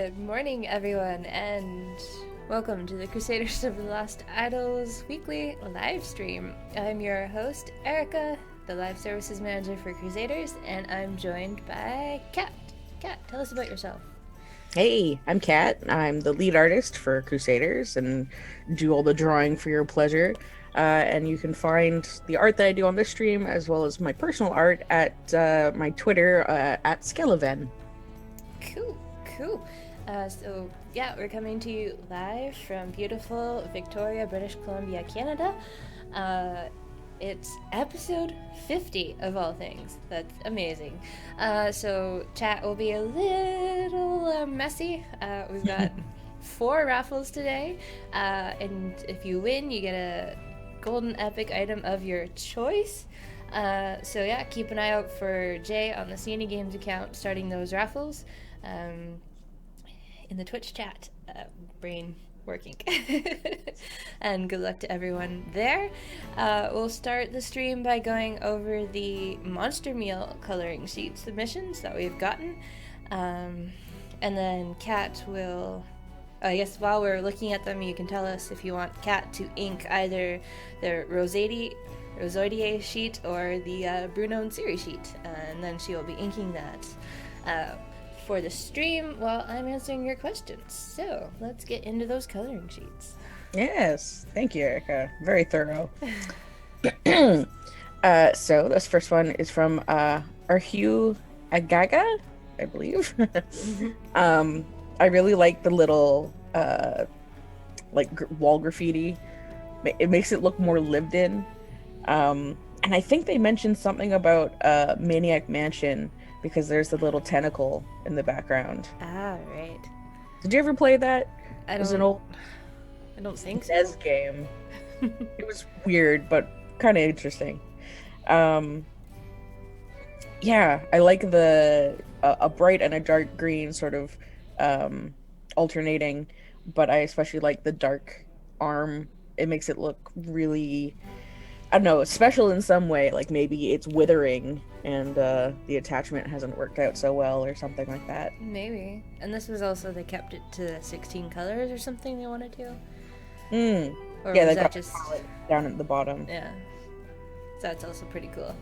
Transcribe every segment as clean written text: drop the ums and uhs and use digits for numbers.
Good morning, everyone, and welcome to the Crusaders of the Lost Idols weekly live stream. I'm your host, Erika, the live services manager for Crusaders, and I'm joined by Kat. Kat, tell us about yourself. Hey, I'm Kat. I'm the lead artist for Crusaders and do all the drawing for your pleasure. And you can find the art that I do on this stream as well as my personal art at my Twitter at Skeleven. Cool. We're coming to you live from beautiful Victoria, British Columbia, Canada. It's episode 50 of all things. That's amazing. So chat will be a little messy. We've got 4 raffles today, and if you win, you get a golden epic item of your choice. Keep an eye out for Jay on the CNE Games account starting those raffles. In the Twitch chat, brain working. And good luck to everyone there. We'll start the stream by going over the Monster Meal coloring sheet submissions that we've gotten. And then Kat will... I guess while we're looking at them, you can tell us if you want Kat to ink either the Rosoidier sheet or the Bruno and Siri sheet. And then she will be inking that for the stream while I'm answering your questions. So let's get into those coloring sheets. Yes, thank you, Erica. Very thorough. So this first one is from Arhue Agaga, I believe. I really like the little wall graffiti. It makes it look more lived in. And I think they mentioned something about Maniac Mansion because there's a little tentacle in the background. Ah, right. Did you ever play that? I It was an old don't think so. NES game. It was weird, but kind of interesting. Yeah, I like the a bright and a dark green sort of alternating, but I especially like the dark arm. It makes it look really, I don't know, special in some way. Like maybe it's withering and the attachment hasn't worked out so well or something like that. Maybe. And this was also, they kept it to 16 colors or something they wanted to? Or Yeah, was they that got just... down at the bottom. Yeah. So that's also pretty cool.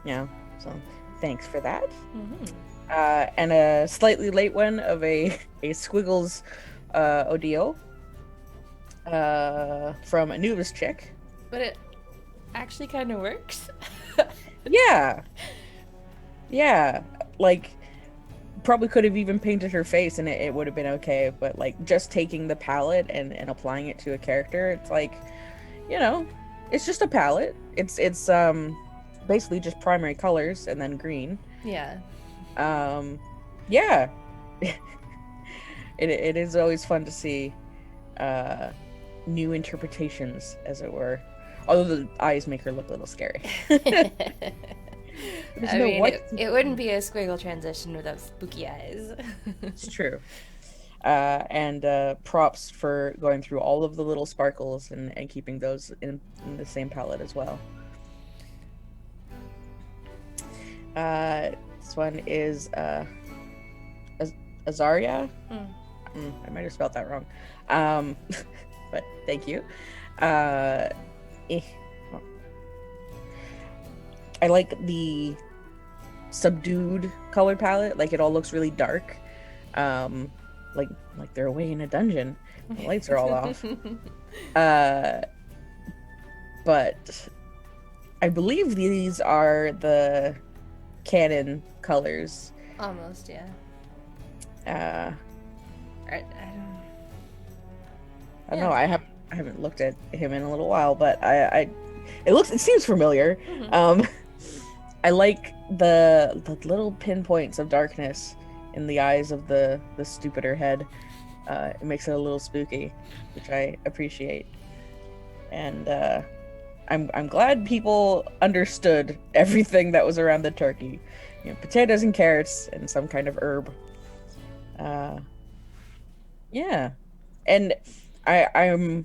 Yeah, so thanks for that. And a slightly late one of a Squiggles Odio from Anubis Chick. But it actually kind of works. Yeah, like probably could have even painted her face and it would have been okay, but like just taking the palette and applying it to a character, it's like, you know, it's just a palette. It's basically just primary colors and then green. Yeah. Yeah. It is always fun to see new interpretations, as it were. Although the eyes make her look a little scary. It wouldn't be a squiggle transition without spooky eyes. It's true. And props for going through all of the little sparkles and keeping those in the same palette as well. This one is Azaria. I might have spelled that wrong. But thank you. I like the subdued color palette. Like it all looks really dark. Like they're away in a dungeon. The lights are all off. But I believe these are the canon colors. Almost, yeah. I don't know. I haven't looked at him in a little while, but it seems familiar. I like the little pinpoints of darkness in the eyes of the stupider head. It makes it a little spooky, which I appreciate. And I'm glad people understood everything that was around the turkey. You know, potatoes and carrots and some kind of herb. Yeah. And I'm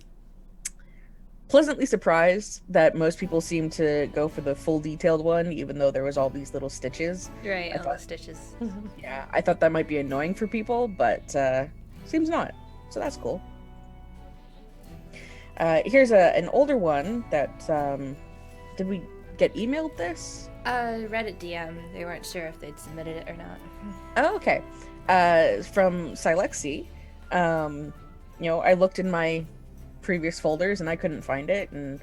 pleasantly surprised that most people seem to go for the full detailed one, even though there was all these little stitches. Right, I all thought, the stitches. yeah, I thought that might be annoying for people, but seems not. So that's cool. Here's an older one that did we get emailed this? Reddit DM. They weren't sure if they'd submitted it or not. Oh, okay. From Silexi. I looked in my previous folders and I couldn't find it, and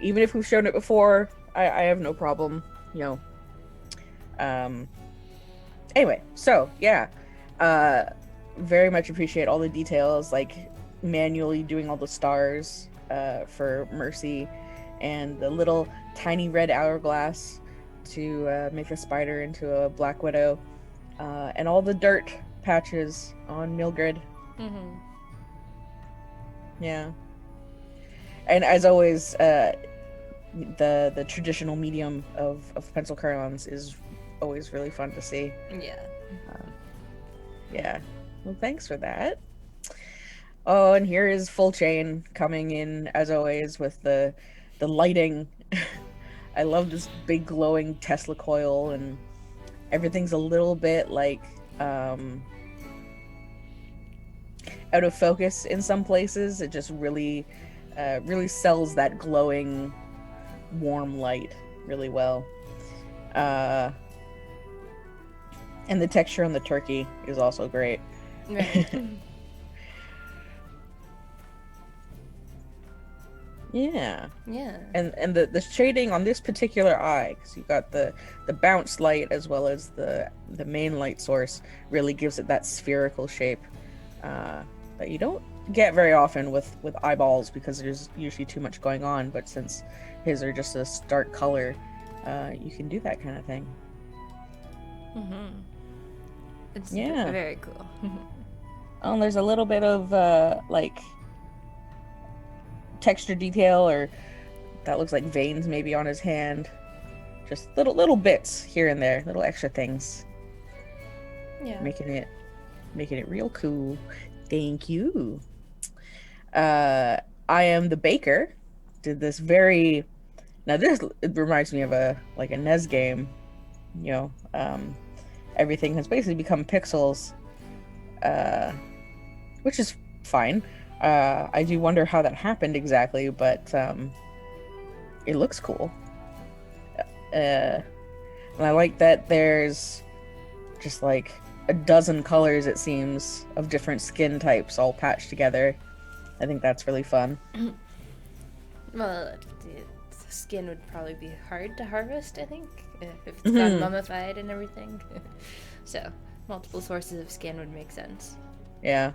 even if we've shown it before, I have no problem. Anyway, so yeah, very much appreciate all the details, like manually doing all the stars for Mercy, and the little tiny red hourglass to make a spider into a Black Widow, and all the dirt patches on Mildred. Mm-hmm. Yeah. And as always, the traditional medium of pencil crayons is always really fun to see. Yeah. Yeah. Well, thanks for that. Oh, and here is Full Chain coming in as always with the lighting. I love this big glowing Tesla coil, and everything's a little bit like out of focus in some places. It just really sells that glowing warm light really well. And the texture on the turkey is also great. Right. Yeah. Yeah. And the shading on this particular eye, because you've got the bounce light as well as the main light source, really gives it that spherical shape that you don't get very often with eyeballs, because there's usually too much going on. But since his are just a stark color, you can do that kind of thing. Mm-hmm. It's very cool. Oh, and there's a little bit of like texture detail, or that looks like veins maybe on his hand. Just little bits here and there, little extra things. Yeah. Making it real cool. Thank you. I Am the Baker did this very... Now this, it reminds me of a NES game. Everything has basically become pixels, which is fine. I do wonder how that happened exactly, but it looks cool. And I like that there's just like a dozen colors, it seems, of different skin types all patched together. I think that's really fun. Well, the skin would probably be hard to harvest, I think, if it's gone mummified and everything. So, multiple sources of skin would make sense. Yeah.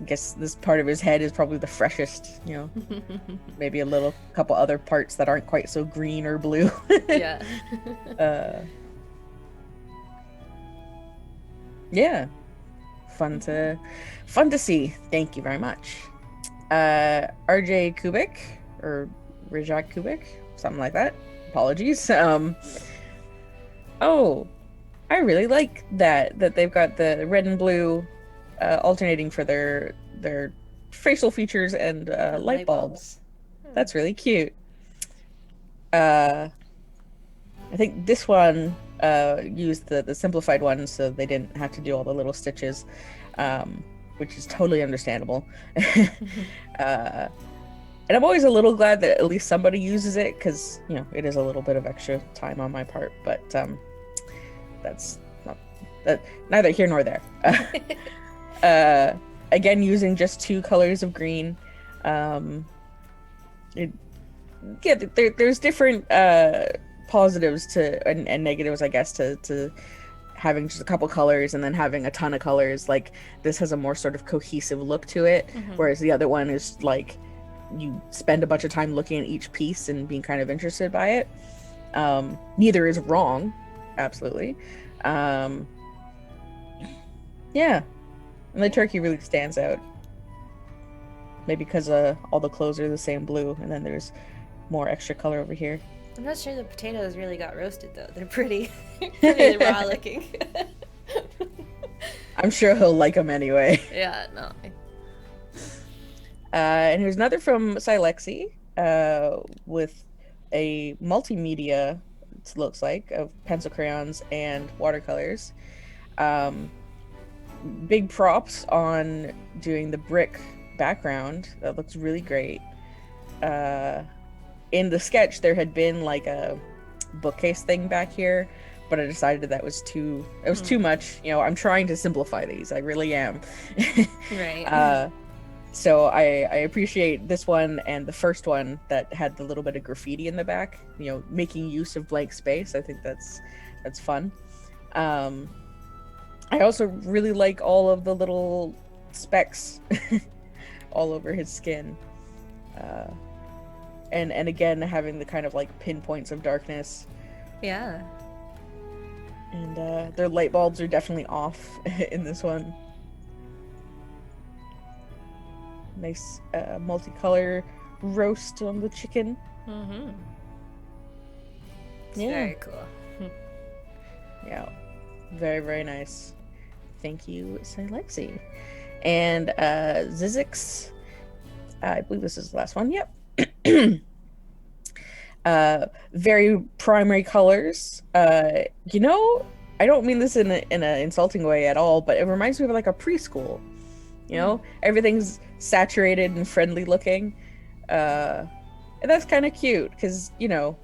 I guess this part of his head is probably the freshest, Maybe a couple other parts that aren't quite so green or blue. Yeah. Yeah. Fun to see. Thank you very much. RJ Kubik, or Rijak Kubik, something like that. Apologies. Oh, I really like that they've got the red and blue alternating for their facial features and light bulbs. That's really cute. I think this one used the simplified one, so they didn't have to do all the little stitches, which is totally understandable. And I'm always a little glad that at least somebody uses it, because it is a little bit of extra time on my part, but that's not neither here nor there. Again, using just 2 colors of green. There's different positives and negatives, I guess, to having just a couple colors and then having a ton of colors. Like, this has a more sort of cohesive look to it, whereas the other one is like you spend a bunch of time looking at each piece and being kind of interested by it. Neither is wrong, absolutely. Yeah, and the turkey really stands out. Maybe because all the clothes are the same blue, and then there's more extra color over here. I'm not sure the potatoes really got roasted, though. They're pretty raw looking. I'm sure he'll like them anyway. Yeah, no. And here's another from Silexi with a multimedia, it looks like, of pencil crayons and watercolors. Um, Big props on doing the brick background. That looks really great. In the sketch, there had been like a bookcase thing back here, but I decided that was too much. You know, I'm trying to simplify these. I really am. Right. So I appreciate this one and the first one that had the little bit of graffiti in the back, you know, making use of blank space. I think that's fun. I also really like all of the little specks all over his skin. And again, having the kind of like pinpoints of darkness. Yeah. And their light bulbs are definitely off in this one. Nice multicolor roast on the chicken. Mm-hmm. It's Yeah. very cool. Yeah. Very, very nice. Thank you, Silexi. And Zizix, I believe this is the last one. Yep. Very primary colors. You know, I don't mean this in an insulting way at all, but it reminds me of like a preschool. You know, everything's saturated and friendly looking. And that's kind of cute because, you know,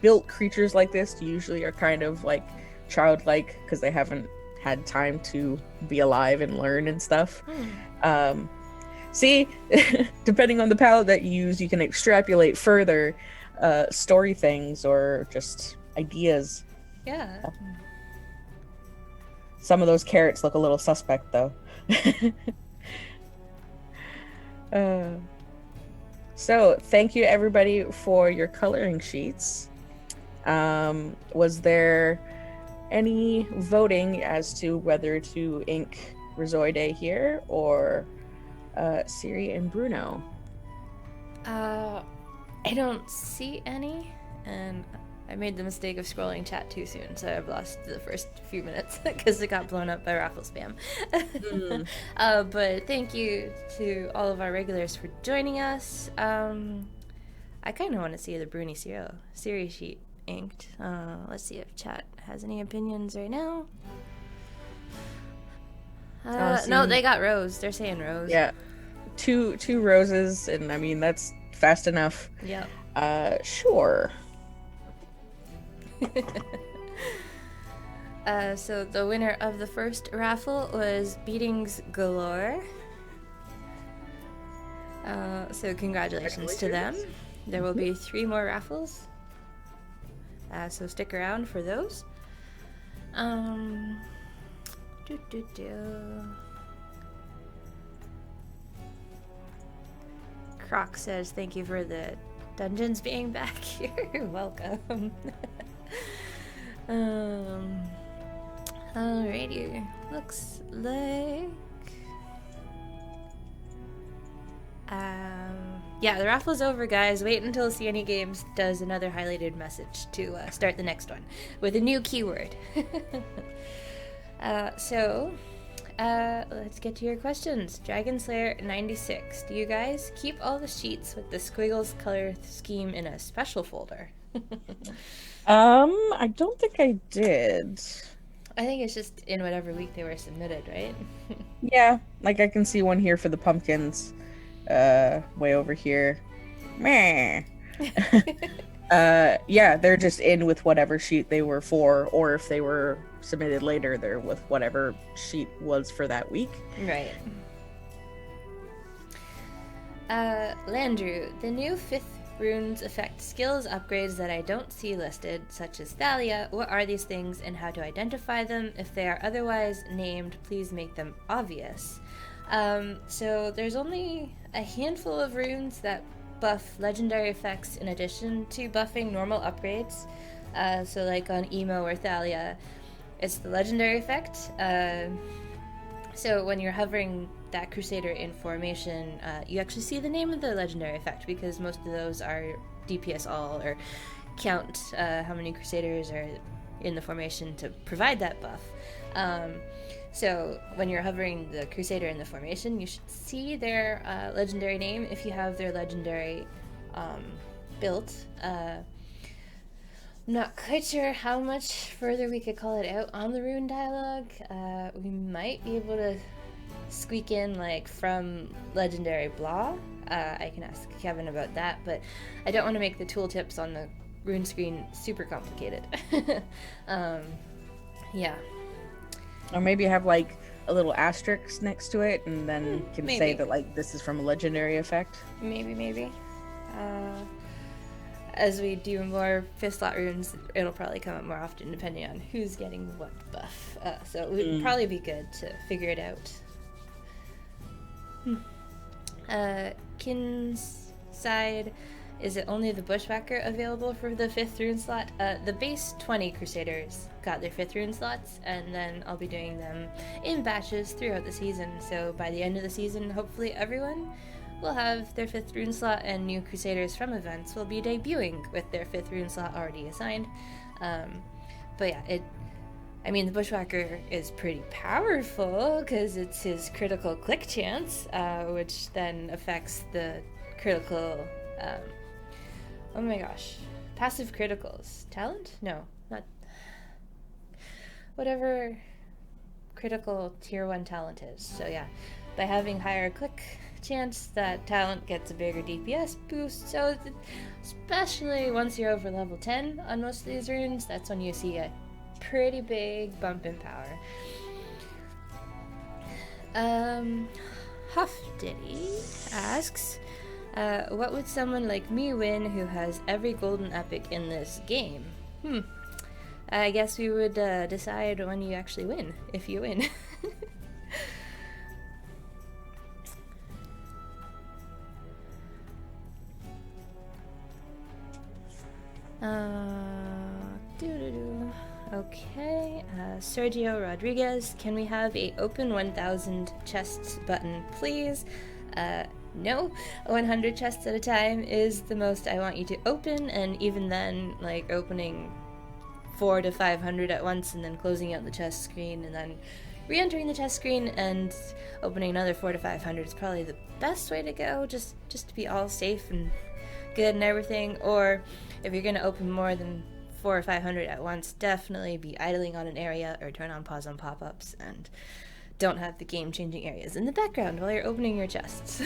built creatures like this usually are kind of like childlike because they haven't had time to be alive and learn and stuff. See, depending on the palette that you use, you can extrapolate further story things or just ideas. Yeah. Some of those carrots look a little suspect though. So thank you everybody for your coloring sheets. Was there any voting as to whether to ink Rozoide here or Siri and Bruno? I don't see any, and I made the mistake of scrolling chat too soon, so I've lost the first few minutes because it got blown up by raffle spam. But thank you to all of our regulars for joining us. I kind of want to see the Bruni Siri sheet inked. Let's see if chat has any opinions right now. No, they got rose. They're saying rose. Yeah, two roses, and I mean that's fast enough. Yep. Sure. So the winner of the first raffle was Beatings Galore. So congratulations to them. There will be 3 more raffles. So stick around for those. Croc says thank you for the dungeons being back here. You're welcome. Alrighty. Looks like yeah, the raffle's over, guys. Wait until See Any Games does another highlighted message to start the next one with a new keyword. So let's get to your questions. Dragon Slayer 96. Do you guys keep all the sheets with the squiggles color scheme in a special folder? I don't think I did. I think it's just in whatever week they were submitted, right? Yeah, like I can see one here for the pumpkins. Way over here. Meh. Yeah, they're just in with whatever sheet they were for, or if they were submitted later, they're with whatever sheet was for that week. Right. Landrew, the new 5th runes affect skills upgrades that I don't see listed, such as Thalia. What are these things and how to identify them? If they are otherwise named, please make them obvious. So there's only a handful of runes that buff legendary effects in addition to buffing normal upgrades. So like on Emo or Thalia, it's the legendary effect. So when you're hovering that Crusader in formation, you actually see the name of the legendary effect because most of those are DPS all or count how many Crusaders are in the formation to provide that buff. So when you're hovering the Crusader in the formation, you should see their legendary name if you have their legendary built. I'm not quite sure how much further we could call it out on the rune dialogue. We might be able to squeak in like from legendary blah. I can ask Kevin about that, but I don't want to make the tooltips on the rune screen super complicated. Yeah. Or maybe have like a little asterisk next to it, and then can say that like this is from a legendary effect. Maybe. As we do more 5th slot runes, it'll probably come up more often depending on who's getting what buff. So it would probably be good to figure it out. Kin's side, is it only the Bushwhacker available for the 5th rune slot? The base 20 Crusaders got their 5th rune slots, and then I'll be doing them in batches throughout the season. So by the end of the season, hopefully everyone will have their 5th rune slot, and new Crusaders from events will be debuting with their 5th rune slot already assigned. But yeah, the Bushwhacker is pretty powerful because it's his critical click chance, which then affects the critical, oh my gosh, passive criticals. Talent? No, not, whatever critical tier 1 talent is. So yeah, by having higher click chance, that talent gets a bigger DPS boost. So especially once you're over level 10 on most of these runes, that's when you see a pretty big bump in power. Huff Diddy asks, what would someone like me win who has every golden epic in this game? I guess we would decide when you actually win, if you win. Okay, Sergio Rodriguez, can we have a open 1000 chests button, please? No, 100 chests at a time is the most I want you to open, and even then, like, opening 400 to 500 at once and then closing out the chest screen and then re-entering the chest screen and opening another 400 to 500 is probably the best way to go, just to be all safe and good and everything. Or if you're going to open more than 400 or 500 at once, definitely be idling on an area or turn on pause on pop-ups and don't have the game-changing areas in the background while you're opening your chests.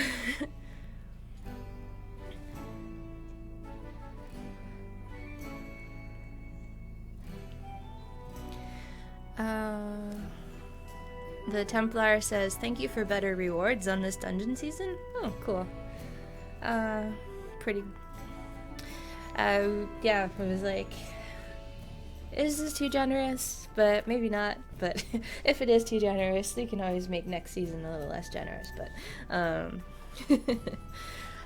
The Templar says, thank you for better rewards on this dungeon season. Oh, cool. Pretty... yeah, it was like, is this too generous? But maybe not. But if it is too generous, we can always make next season a little less generous. But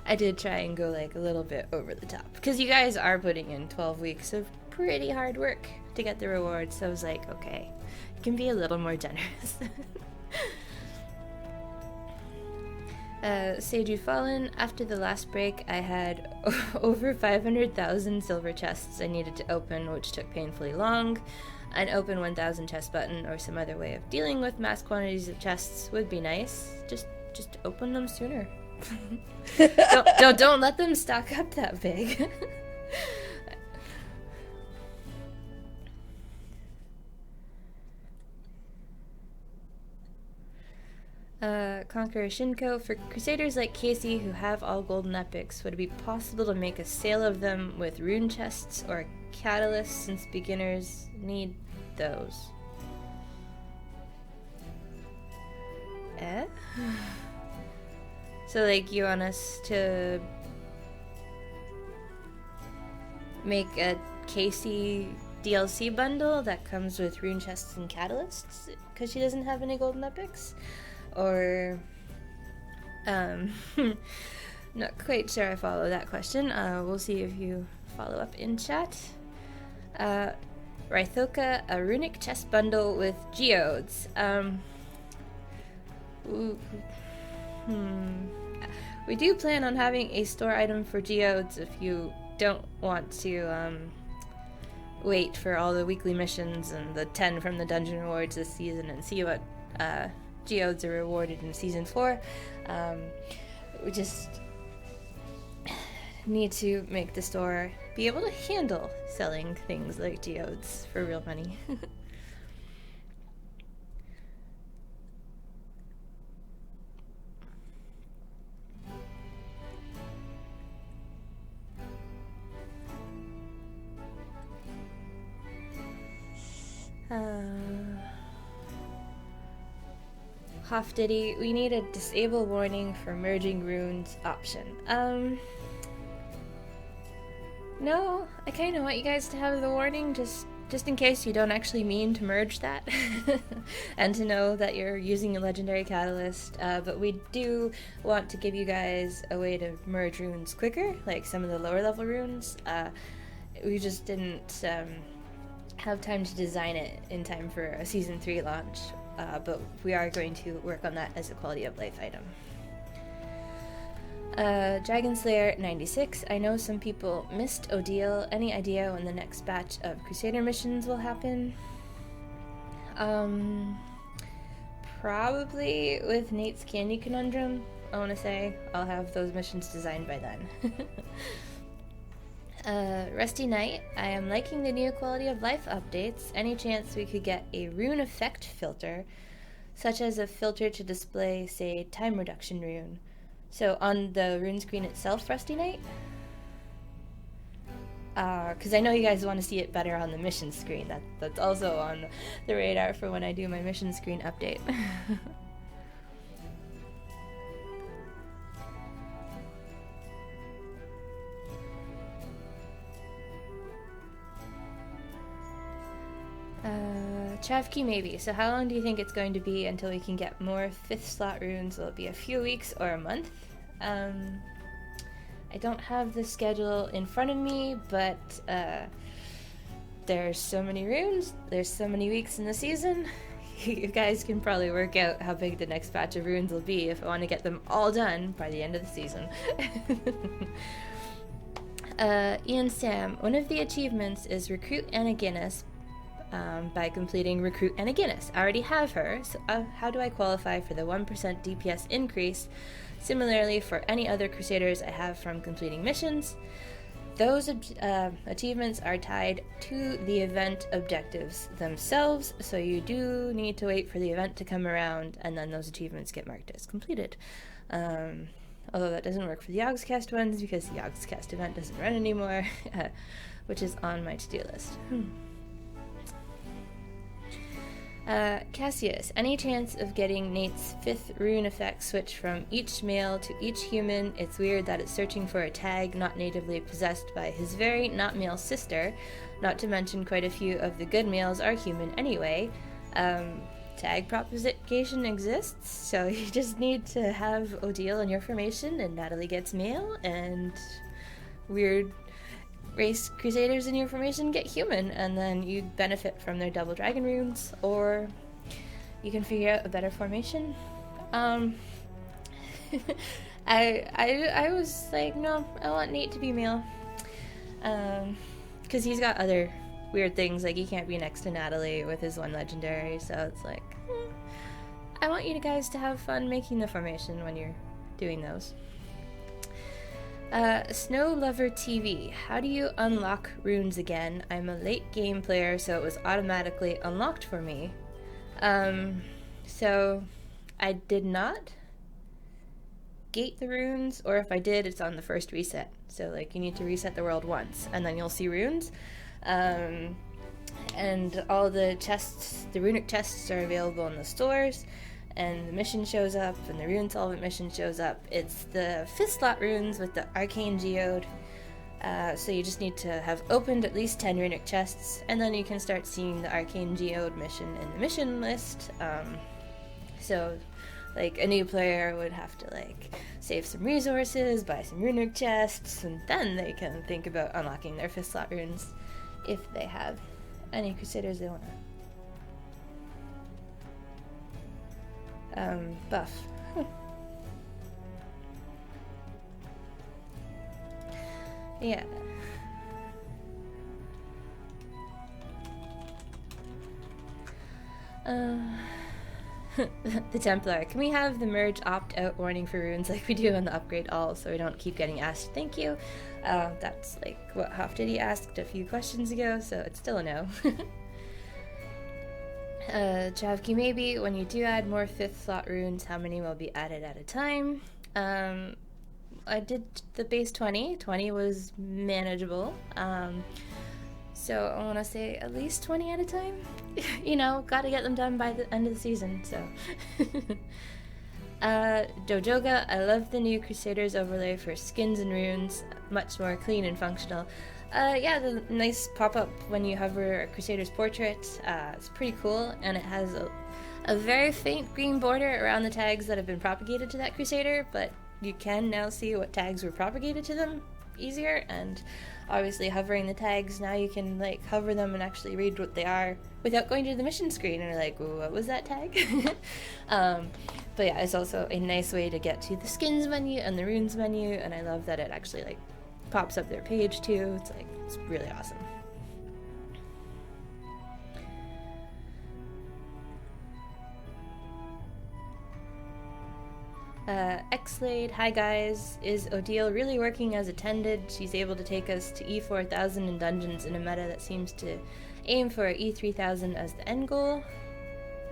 I did try and go like a little bit over the top because you guys are putting in 12 weeks of pretty hard work to get the rewards. So I was like, okay, it can be a little more generous. Seiju Fallen, after the last break, I had over 500,000 silver chests I needed to open, which took painfully long. An open 1,000 chest button or some other way of dealing with mass quantities of chests would be nice. Just open them sooner. don't let them stock up that big. Conqueror Shinko, for Crusaders like Casey who have all golden epics, would it be possible to make a sale of them with rune chests or catalysts since beginners need those? So like you want us to make a Casey DLC bundle that comes with rune chests and catalysts because she doesn't have any golden epics? Or, not quite sure I follow that question. We'll see if you follow up in chat. Rythoka, a runic chest bundle with geodes. We do plan on having a store item for geodes if you don't want to wait for all the weekly missions and the 10 from the dungeon rewards this season and see what geodes are rewarded in season 4. We just need to make the store be able to handle selling things like geodes for real money. Hofdiddy, we need a disable warning for merging runes option. No, I kind of want you guys to have the warning just in case you don't actually mean to merge that. And to know that you're using a legendary catalyst. But we do want to give you guys a way to merge runes quicker, like some of the lower level runes. We just didn't have time to design it in time for a Season 3 launch. But we are going to work on that as a quality of life item. Dragon Slayer 96. I know some people missed Odile. Any idea when the next batch of Crusader missions will happen? Probably with Nate's Candy Conundrum. I want to say I'll have those missions designed by then. Rusty Knight. I am liking the new quality of life updates. Any chance we could get a rune effect filter, such as a filter to display, say, time reduction rune? So on the rune screen itself, Rusty Knight? Because I know you guys want to see it better on the mission screen. That's also on the radar for when I do my mission screen update. Chavki maybe. So how long do you think it's going to be until we can get more 5th slot runes? Will it be a few weeks or a month? I don't have the schedule in front of me, but there's so many runes, there's so many weeks in the season. You guys can probably work out how big the next batch of runes will be if I want to get them all done by the end of the season. Ian Sam, one of the achievements is Recruit Anna Guinness by completing Recruit Anna Guinness. I already have her, so how do I qualify for the 1% DPS increase? Similarly, for any other Crusaders I have from completing missions, those achievements are tied to the event objectives themselves, so you do need to wait for the event to come around, and then those achievements get marked as completed. Although that doesn't work for the Yogscast ones, because the Yogscast event doesn't run anymore, which is on my to-do list. Cassius, any chance of getting Nate's 5th rune effect switch from each male to each human? It's weird that it's searching for a tag not natively possessed by his very not male sister, not to mention quite a few of the good males are human anyway. Tag propagation exists, so you just need to have Odile in your formation and Natalie gets male, and weird race Crusaders in your formation get human, and then you benefit from their double dragon runes, or you can figure out a better formation. I was like, no, I want Nate to be male, because he's got other weird things, like he can't be next to Natalie with his one legendary, so it's like, I want you guys to have fun making the formation when you're doing those. Snow Lover TV, how do you unlock runes again? I'm a late game player, so it was automatically unlocked for me. So I did not gate the runes, or if I did, it's on the first reset. So like you need to reset the world once, and then you'll see runes. And all the chests, the runic chests are available in the stores. And the mission shows up, and the rune solvent mission shows up. It's the 5th slot runes with the arcane geode. So you just need to have opened at least 10 runic chests, and then you can start seeing the arcane geode mission in the mission list. So like a new player would have to like save some resources, buy some runic chests, and then they can think about unlocking their 5th slot runes if they have any Crusaders they want to buff. Yeah. Uh, the Templar. Can we have the merge opt-out warning for runes like we do on the upgrade all, so we don't keep getting asked thank you? That's like what Hoftity asked a few questions ago, so it's still a no. Javki, maybe when you do add more 5th slot runes, how many will be added at a time? I did the base 20. 20 was manageable. So I want to say at least 20 at a time. You know, gotta get them done by the end of the season, so. Dojoga, I love the new Crusaders overlay for skins and runes. Much more clean and functional. Yeah, the nice pop-up when you hover a Crusader's portrait. It's pretty cool, and it has a very faint green border around the tags that have been propagated to that Crusader, but you can now see what tags were propagated to them easier, and obviously hovering the tags, now you can like hover them and actually read what they are without going to the mission screen and you're like, what was that tag? But yeah, it's also a nice way to get to the skins menu and the runes menu, and I love that it actually like pops up their page too. It's really awesome. Xlade, hi guys. Is Odile really working as intended? She's able to take us to E4000 in dungeons in a meta that seems to aim for E3000 as the end goal.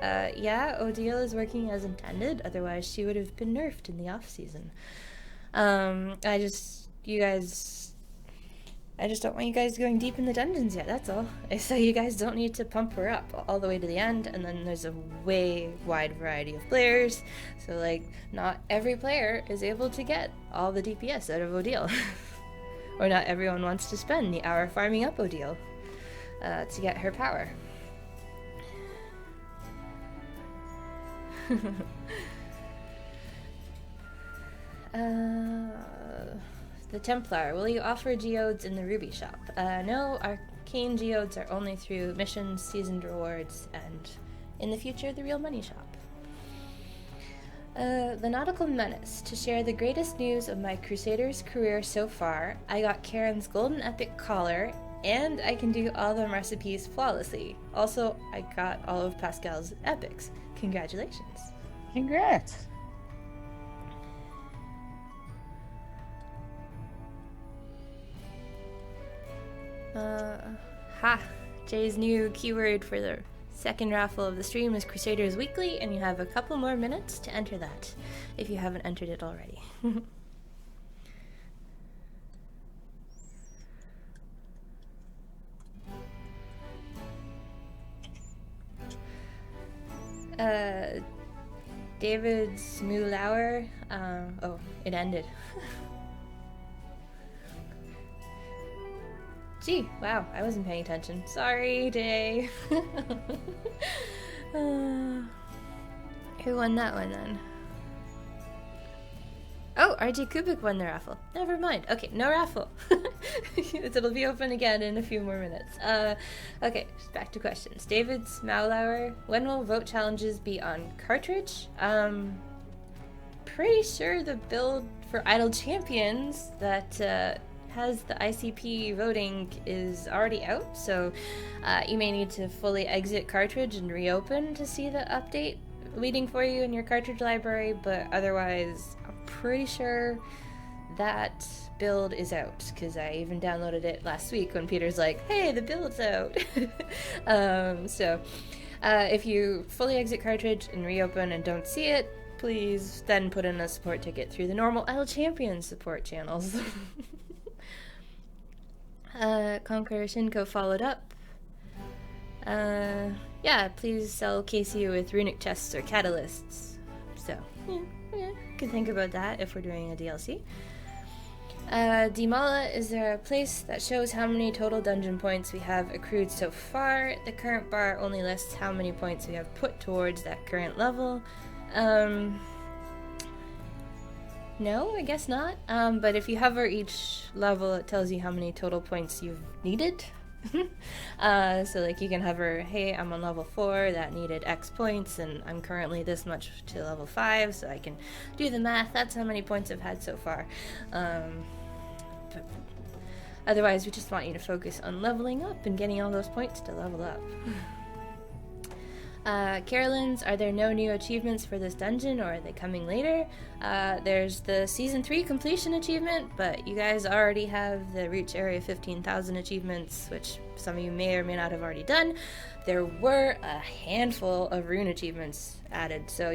Yeah, Odile is working as intended, otherwise she would have been nerfed in the off season. I just don't want you guys going deep in the dungeons yet, that's all. So you guys don't need to pump her up all the way to the end, and then there's a way wide variety of players, so like, not every player is able to get all the DPS out of Odile. Or not everyone wants to spend the hour farming up Odile to get her power. The Templar, will you offer geodes in the Ruby shop? No, arcane geodes are only through missions, seasoned rewards, and in the future, the real money shop. The Nautical Menace, to share the greatest news of my Crusader's career so far, I got Karen's golden epic collar, and I can do all the recipes flawlessly. Also, I got all of Pascal's epics. Congratulations. Congrats. Jay's new keyword for the second raffle of the stream is Crusaders Weekly, and you have a couple more minutes to enter that, if you haven't entered it already. David Smulauer, oh, it ended. Gee, wow, I wasn't paying attention. Sorry, Day. Who won that one then? Oh, RJ Kubik won the raffle. Never mind. Okay, no raffle. It'll be open again in a few more minutes. Okay, back to questions. David Smulauer, when will vote challenges be on cartridge? Pretty sure the build for Idle Champions that has the ICP voting is already out, so you may need to fully exit cartridge and reopen to see the update waiting for you in your cartridge library, but otherwise I'm pretty sure that build is out, because I even downloaded it last week when Peter's like, hey, the build's out. So if you fully exit cartridge and reopen and don't see it, please then put in a support ticket through the normal Idle Champions support channels. Conqueror Shinko followed up. Yeah, please sell Casey with runic chests or catalysts. So, yeah, could think about that if we're doing a DLC. Dimala, is there a place that shows how many total dungeon points we have accrued so far? The current bar only lists how many points we have put towards that current level. No, I guess not. But if you hover each level, it tells you how many total points you've needed. So like you can hover, hey, I'm on level 4, that needed X points, and I'm currently this much to level 5, so I can do the math. That's how many points I've had so far. But otherwise, we just want you to focus on leveling up and getting all those points to level up. Carolyn's, are there no new achievements for this dungeon, or are they coming later? There's the Season 3 completion achievement, but you guys already have the Reach Area 15,000 achievements, which some of you may or may not have already done. There were a handful of rune achievements added, so,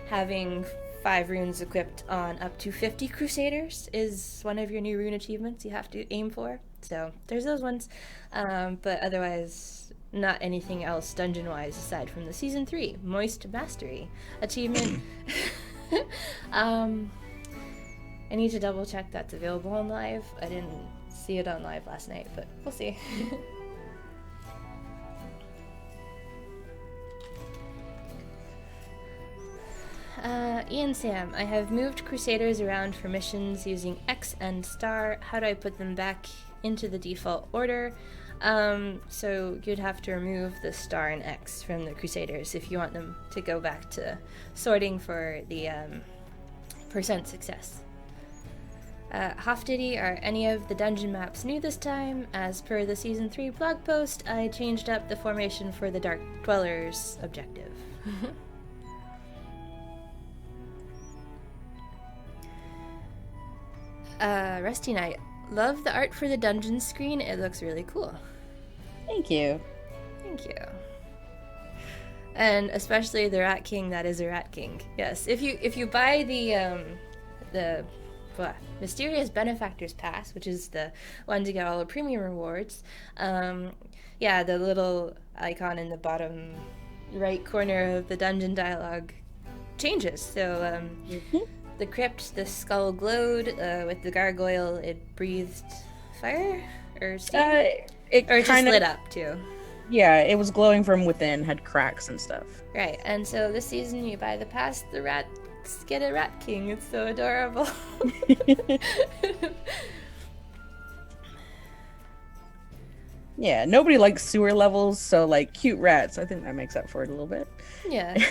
having 5 runes equipped on up to 50 Crusaders is one of your new rune achievements you have to aim for. So there's those ones, but otherwise not anything else dungeon-wise aside from the Season 3 Moist Mastery achievement. I need to double check that's available on live. I didn't see it on live last night, but we'll see. Ian Sam, I have moved Crusaders around for missions using X and star. How do I put them back into the default order? So you'd have to remove the star and X from the Crusaders if you want them to go back to sorting for the percent success. Hofdiddy, are any of the dungeon maps new this time? As per the Season 3 blog post, I changed up the formation for the Dark Dwellers objective. Rusty Knight, love the art for the dungeon screen. It looks really cool. Thank you. Thank you. And especially the Rat King that is a Rat King. Yes, if you buy the Mysterious Benefactors Pass, which is the one to get all the premium rewards, the little icon in the bottom right corner of the dungeon dialogue changes. So the crypt, the skull glowed. With the gargoyle, it breathed fire or steam? It just lit up too. Yeah, it was glowing from within, had cracks and stuff. Right, and so this season you buy the pass, the rats get a Rat King. It's so adorable. Yeah, nobody likes sewer levels, so cute rats, I think that makes up for it a little bit. Yeah.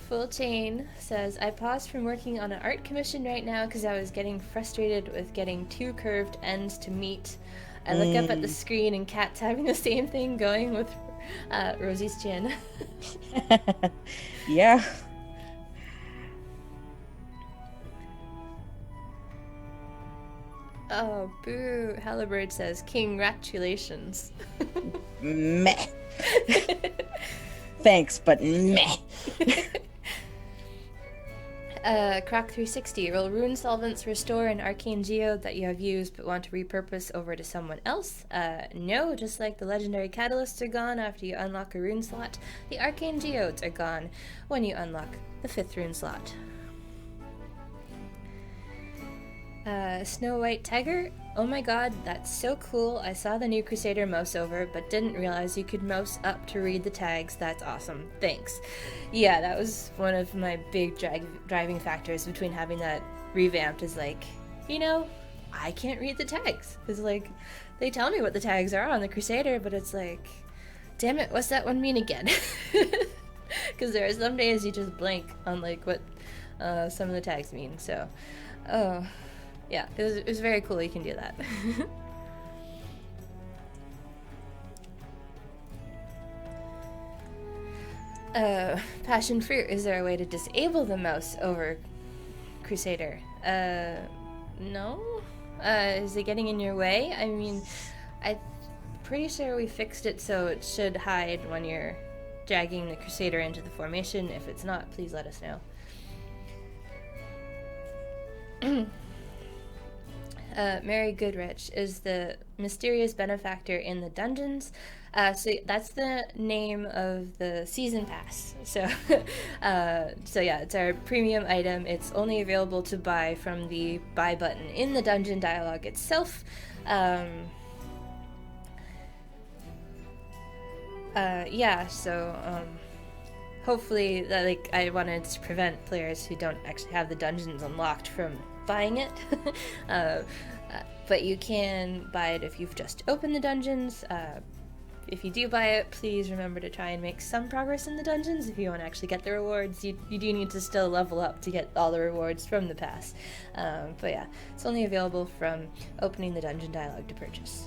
Full Chain says, I paused from working on an art commission right now because I was getting frustrated with getting 2 curved ends to meet. I look up at the screen and Kat's having the same thing going with Rosie's chin. Yeah. Oh, boo. Halliburd says, Congratulations. Meh. Thanks, but meh. Croc360, will rune solvents restore an arcane geode that you have used but want to repurpose over to someone else? No, just like the legendary catalysts are gone after you unlock a rune slot, the arcane geodes are gone when you unlock the 5th rune slot. Snow White Tiger, oh my god, that's so cool. I saw the new Crusader mouse over, but didn't realize you could mouse up to read the tags. That's awesome. Thanks. Yeah, that was one of my big driving factors between having that revamped is I can't read the tags. It's they tell me what the tags are on the Crusader, but it's damn it, what's that one mean again? Because there are some days you just blank on what some of the tags mean, so yeah, it was very cool you can do that. Passion Fruit, is there a way to disable the mouse over Crusader? No? Is it getting in your way? I mean, I'm pretty sure we fixed it so it should hide when you're dragging the Crusader into the formation. If it's not, please let us know. Mary Goodrich is the mysterious benefactor in the dungeons. So that's the name of the season pass. So, yeah, it's our premium item. It's only available to buy from the buy button in the dungeon dialogue itself. Hopefully, I wanted to prevent players who don't actually have the dungeons unlocked from buying it. But you can buy it if you've just opened the dungeons. If you do buy it, please remember to try and make some progress in the dungeons. If you want to actually get the rewards, you do need to still level up to get all the rewards from the pass. But yeah, it's only available from opening the dungeon dialogue to purchase.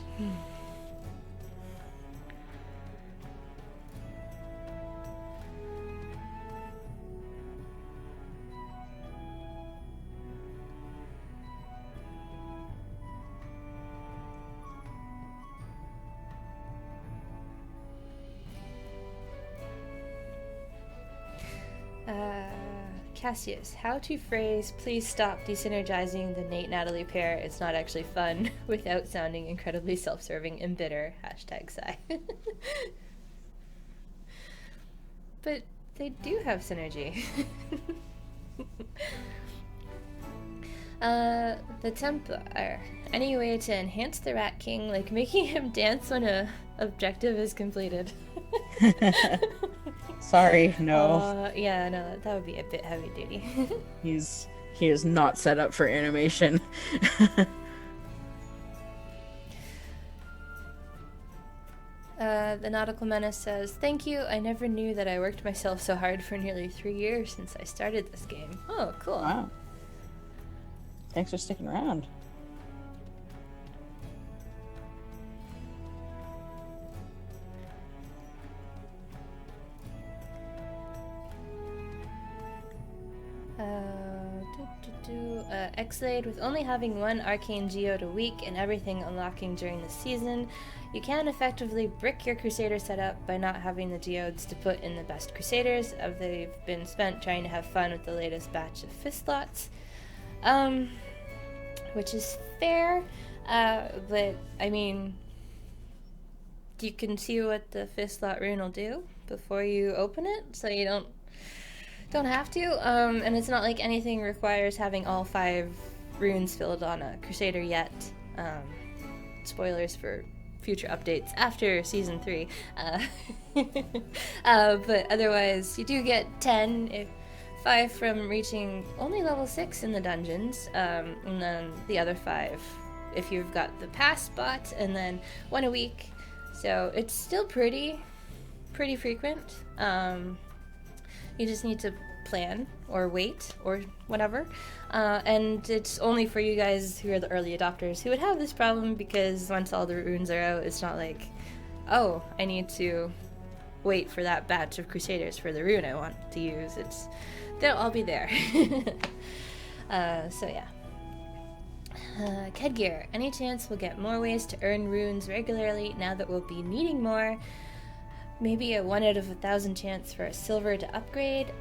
Cassius, how to phrase please stop desynergizing the Nate Natalie pair. It's not actually fun without sounding incredibly self-serving and bitter. #sigh. But they do have synergy. The Templar. Any way to enhance the Rat King, like making him dance when a objective is completed. Sorry, no. Yeah, no, that would be a bit heavy duty. He is not set up for animation. The Nautical Menace says, thank you, I never knew that I worked myself so hard for nearly 3 years since I started this game. Oh, cool. Wow. Thanks for sticking around. Xlade, with only having one arcane geode a week and everything unlocking during the season, you can effectively brick your Crusader setup by not having the geodes to put in the best Crusaders as they've been spent trying to have fun with the latest batch of fist slots. Which is fair, but I mean, you can see what the fist slot rune will do before you open it, so you don't have to, and it's not like anything requires having all 5 runes filled on a Crusader yet. Spoilers for future updates after Season 3. But otherwise, you do get 10, if 5 from reaching only level 6 in the dungeons, and then the other 5 if you've got the pass spot, and then 1 a week. So it's still pretty frequent. You just need to plan or wait or whatever. And it's only for you guys who are the early adopters who would have this problem, because once all the runes are out, it's not like, oh, I need to wait for that batch of Crusaders for the rune I want to use. They'll all be there. So yeah. Kedgear, any chance we'll get more ways to earn runes regularly now that we'll be needing more? Maybe a 1 out of 1,000 chance for a silver to upgrade?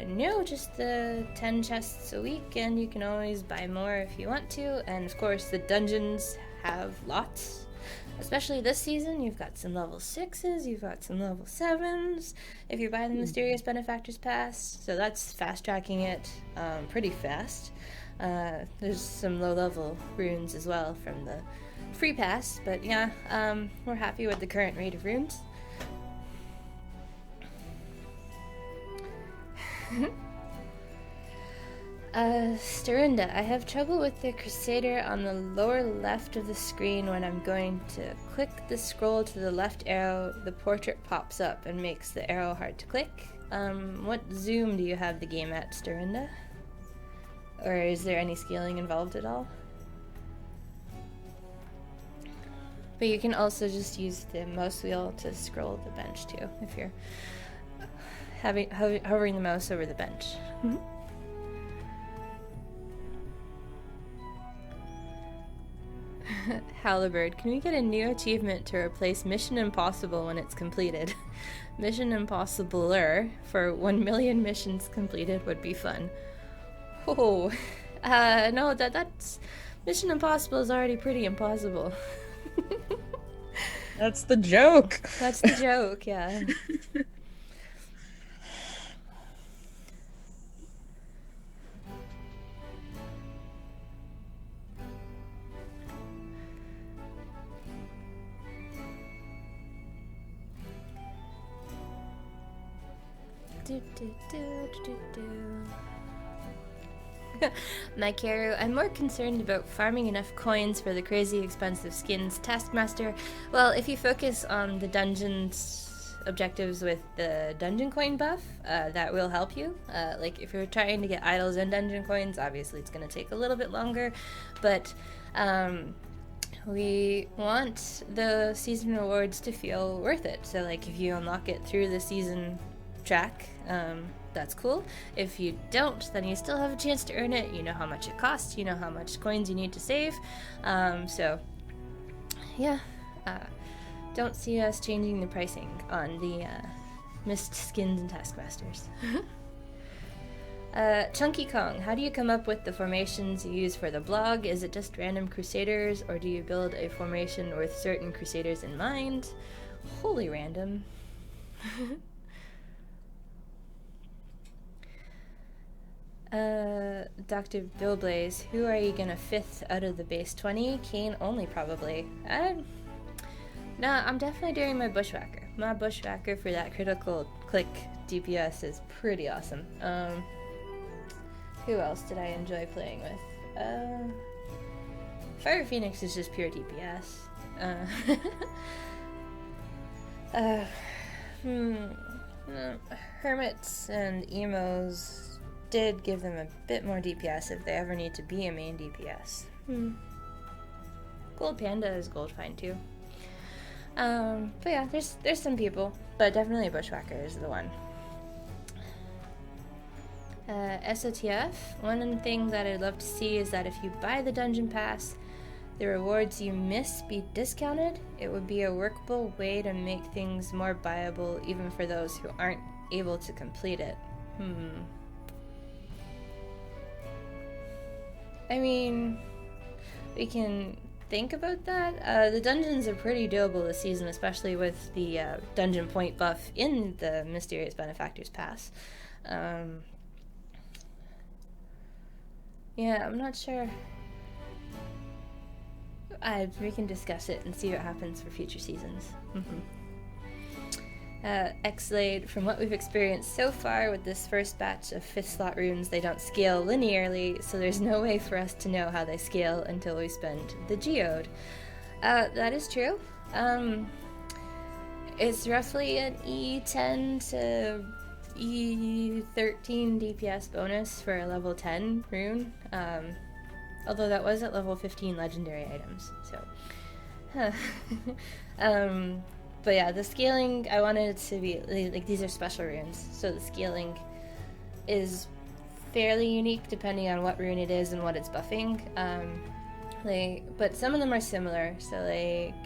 No, just the 10 chests a week, and you can always buy more if you want to. And of course, the dungeons have lots. Especially this season, you've got some level 6s, you've got some level 7s, if you buy the Mysterious Benefactors Pass. So that's fast-tracking it pretty fast. There's some low-level runes as well from the free pass, but yeah, we're happy with the current rate of runes. Storinda, I have trouble with the Crusader on the lower left of the screen. When I'm going to click the scroll to the left arrow, the portrait pops up and makes the arrow hard to click. What zoom do you have the game at, Storinda? Or is there any scaling involved at all? But you can also just use the mouse wheel to scroll the bench too, if you're hovering the mouse over the bench. Halibird, can we get a new achievement to replace Mission Impossible when it's completed? Mission Impossibler for 1 million missions completed would be fun. Oh, no, that's Mission Impossible is already pretty impossible. That's the joke. That's the joke, yeah. Maikaru, I'm more concerned about farming enough coins for the crazy expensive skins Taskmaster. Well, if you focus on the dungeons objectives with the dungeon coin buff, that will help you. Like if you're trying to get idols and dungeon coins, obviously it's going to take a little bit longer, but we want the season rewards to feel worth it. So like if you unlock it through the season track, that's cool. If you don't, then you still have a chance to earn it. You know how much it costs, you know how much coins you need to save. So yeah, don't see us changing the pricing on the mist skins and taskmasters. Chunky Kong, how do you come up with the formations you use for the blog? Is it just random Crusaders, or do you build a formation with certain Crusaders in mind? Wholly random. Dr. Billblaze, who are you gonna fifth out of the base 20? Kane only, probably. Nah, I'm definitely doing my Bushwhacker. My Bushwhacker for that critical click DPS is pretty awesome. Who else did I enjoy playing with? Fire Phoenix is just pure DPS. Hermits and Emos did give them a bit more DPS if they ever need to be a main DPS. Gold Panda is gold fine too. But yeah, there's some people, but definitely Bushwhacker is the one. SOTF, one thing that I'd love to see is that if you buy the dungeon pass, the rewards you miss be discounted. It would be a workable way to make things more viable even for those who aren't able to complete it. I mean, we can think about that. The dungeons are pretty doable this season, especially with the dungeon point buff in the Mysterious Benefactors Pass. Yeah, I'm not sure. We can discuss it and see what happens for future seasons. X-Lade, from what we've experienced so far with this first batch of 5th slot runes, they don't scale linearly, so there's no way for us to know how they scale until we spend the geode. That is true. It's roughly an E10 to E13 DPS bonus for a level 10 rune, although that was at level 15 legendary items, so... But yeah, the scaling, I wanted it to be, like, these are special runes, so the scaling is fairly unique depending on what rune it is and what it's buffing. But some of them are similar, so like,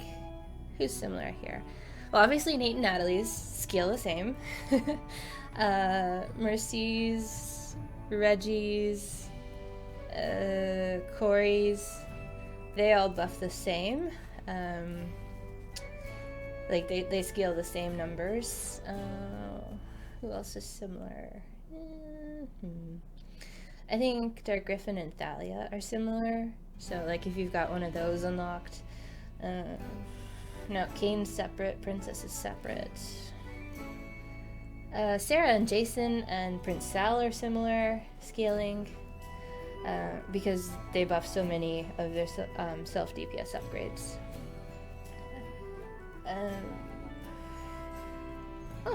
who's similar here? Well, obviously Nate and Natalie's scale the same. Mercy's, Reggie's, Corey's, they all buff the same. Like, they scale the same numbers. Who else is similar? I think Dark Griffin and Thalia are similar. So, like, if you've got one of those unlocked. No, Kane's separate. Princess is separate. Sarah and Jason and Prince Sal are similar scaling. Because they buff so many of their self-DPS upgrades.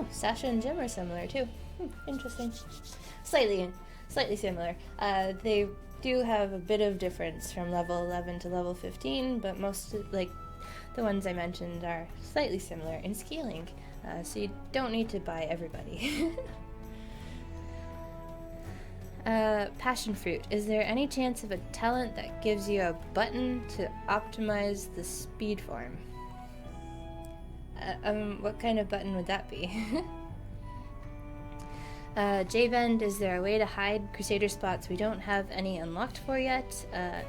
Sasha and Jim are similar too. Interesting. Slightly similar. They do have a bit of difference from level 11 to level 15, but most, like, the ones I mentioned are slightly similar in scaling, so you don't need to buy everybody. Passion Fruit. Is there any chance of a talent that gives you a button to optimize the speed form? What kind of button would that be? J-Bend, is there a way to hide Crusader spots we don't have any unlocked for yet?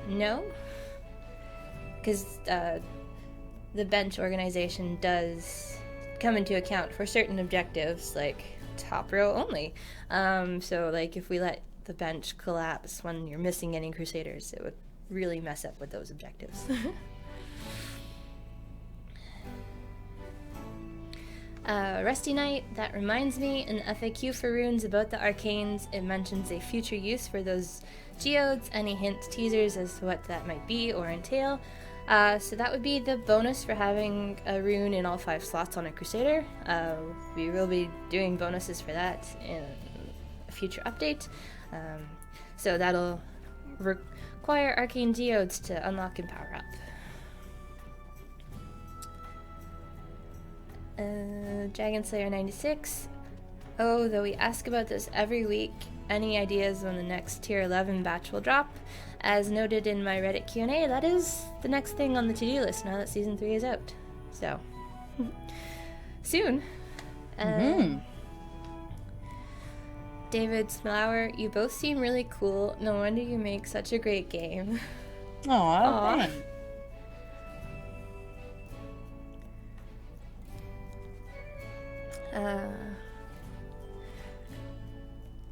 No. Because the bench organization does come into account for certain objectives, like top row only. So, like, if we let the bench collapse when you're missing any Crusaders, it would really mess up with those objectives. Rusty Knight, that reminds me, in the FAQ for runes about the arcanes, it mentions a future use for those geodes. Any hints, teasers as to what that might be or entail? So that would be the bonus for having a rune in all 5 slots on a Crusader. We will be doing bonuses for that in a future update. So that'll require arcane geodes to unlock and power up. Dragon Slayer 96. Oh, though we ask about this every week, any ideas when the next tier 11 batch will drop? As noted in my Reddit Q&A, that is the next thing on the to-do list now that Season 3 is out. So, soon. David Smlower, you both seem really cool. No wonder you make such a great game. Aw, thanks.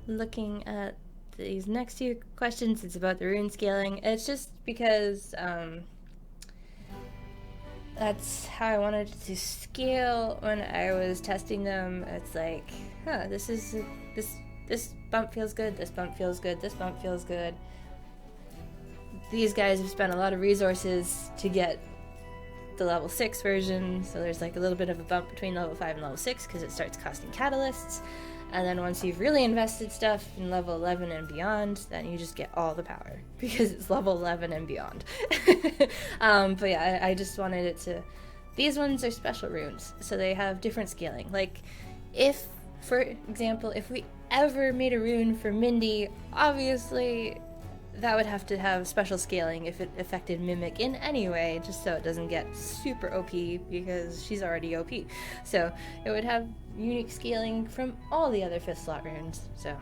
Looking at these next few questions, it's about the rune scaling. It's just because that's how I wanted it to scale when I was testing them. It's like, this bump feels good, this bump feels good, this bump feels good. These guys have spent a lot of resources to get the level 6 version, so there's like a little bit of a bump between level 5 and level 6 because it starts costing catalysts. And then once you've really invested stuff in level 11 and beyond, then you just get all the power because it's level 11 and beyond. But yeah, I just wanted it to... These ones are special runes, so they have different scaling. Like, if, for example, if we ever made a rune for Mindy, obviously that would have to have special scaling if it affected Mimic in any way, just so it doesn't get super OP because she's already OP. So it would have unique scaling from all the other 5th slot runes, so.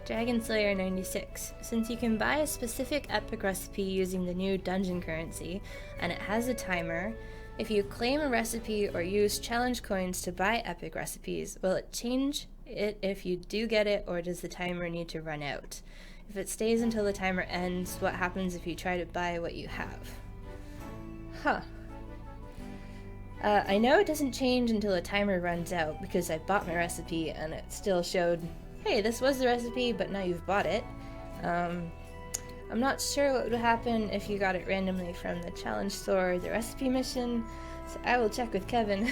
Dragon Slayer 96. Since you can buy a specific epic recipe using the new dungeon currency, and it has a timer, if you claim a recipe or use challenge coins to buy epic recipes, will it change it if you do get it, or does the timer need to run out? If it stays until the timer ends, what happens if you try to buy what you have? I know it doesn't change until the timer runs out because I bought my recipe and it still showed, hey, this was the recipe, but now you've bought it. I'm not sure what would happen if you got it randomly from the challenge store or the recipe mission, so I will check with Kevin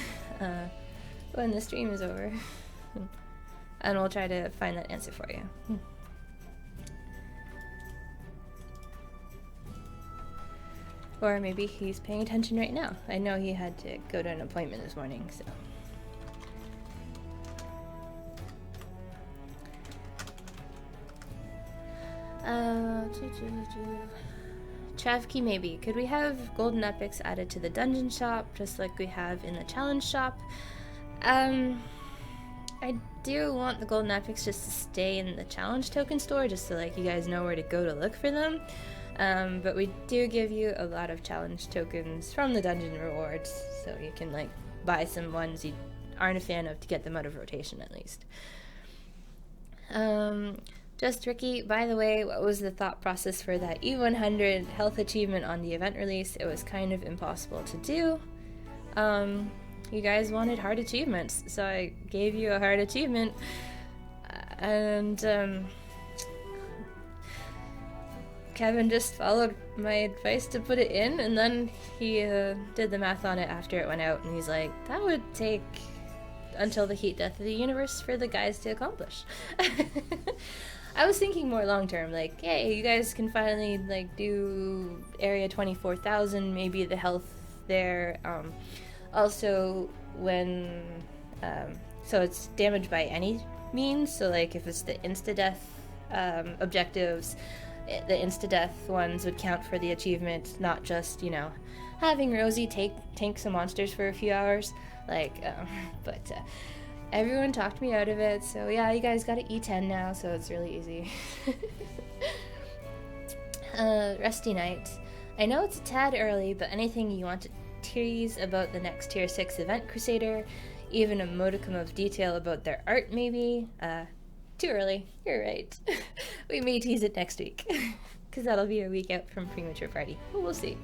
when the stream is over. And we'll try to find that answer for you. Or maybe he's paying attention right now. I know he had to go to an appointment this morning, so... Travkey maybe. Could we have golden epics added to the dungeon shop, just like we have in the challenge shop? I do want the golden epics just to stay in the challenge token store, just so like you guys know where to go to look for them. But we do give you a lot of challenge tokens from the dungeon rewards, so you can like buy some ones you aren't a fan of to get them out of rotation at least. Just Ricky, by the way, what was the thought process for that E100 health achievement on the event release? It was kind of impossible to do. You guys wanted hard achievements, so I gave you a hard achievement. And Kevin just followed my advice to put it in, and then he did the math on it after it went out, and he's like, that would take until the heat death of the universe for the guys to accomplish. I was thinking more long term, like, hey, you guys can finally like do area 24,000, maybe the health there. Also, when so it's damaged by any means. So like if it's the insta death objectives, the insta death ones would count for the achievement, not just having Rosie tank some monsters for a few hours. But everyone talked me out of it, so yeah, you guys got an E10 now, so it's really easy. Rusty Knight. I know it's a tad early, but anything you want to tease about the next Tier 6 event Crusader? Even a modicum of detail about their art, maybe? Too early. You're right. We may tease it next week, because that'll be a week out from Premature Party. But we'll see.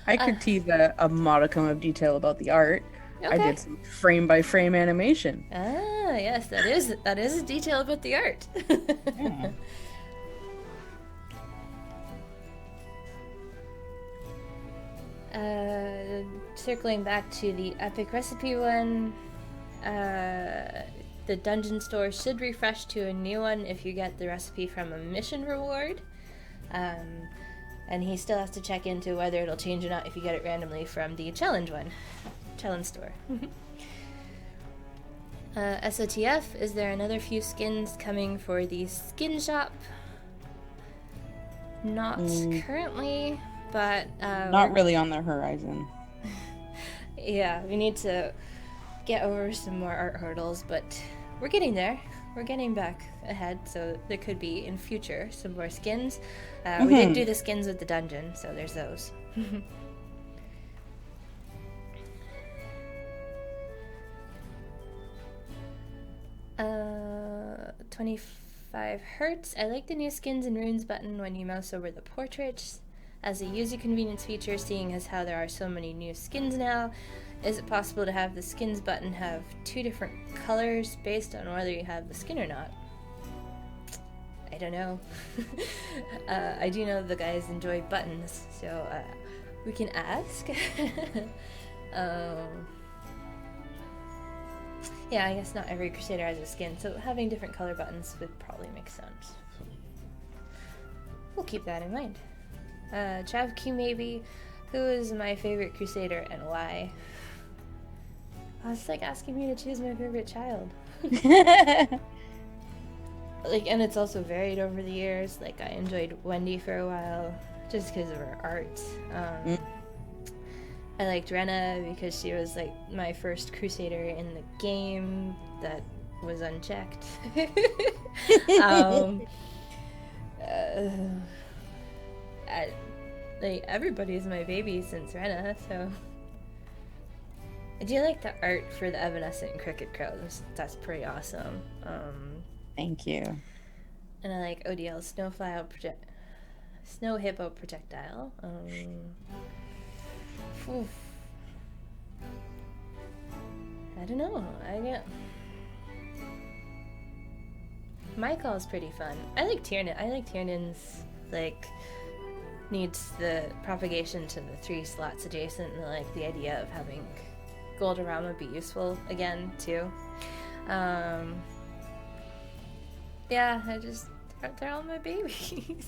I could tease a modicum of detail about the art. Okay. I did some frame-by-frame animation. Ah, yes, that is a detail about the art. Yeah. Circling back to the epic recipe one, the dungeon store should refresh to a new one if you get the recipe from a mission reward. And he still has to check into whether it'll change or not if you get it randomly from the challenge one. Challenge store. SOTF, is there another few skins coming for the skin shop? Not currently, but... not really on the horizon. Yeah, we need to get over some more art hurdles, but we're getting there. We're getting back ahead, so there could be in future some more skins. We did do the skins with the dungeon, so there's those. 25 hertz. I like the new skins and runes button when you mouse over the portraits. As a user convenience feature, seeing as how there are so many new skins now, is it possible to have the skins button have 2 different colors based on whether you have the skin or not? I don't know. I do know the guys enjoy buttons, so we can ask. Yeah, I guess not every Crusader has a skin, so having different color buttons would probably make sense. We'll keep that in mind. Chav Q maybe, who is my favorite Crusader and why? Oh, it's like asking me to choose my favorite child. Like, and it's also varied over the years. Like, I enjoyed Wendy for a while, just because of her art. I liked Rena because she was like my first Crusader in the game that was unchecked. Like everybody's my baby since Rena, so I do like the art for the Evanescent Cricket Crows. That's pretty awesome. Thank you. And I like ODL's Snow Hippo Projectile. I don't know. Michael's pretty fun. I like Tiernan. I like Tiernan's like needs the propagation to the 3 slots adjacent, and I like the idea of having Goldorama be useful again too. Yeah, they're all my babies.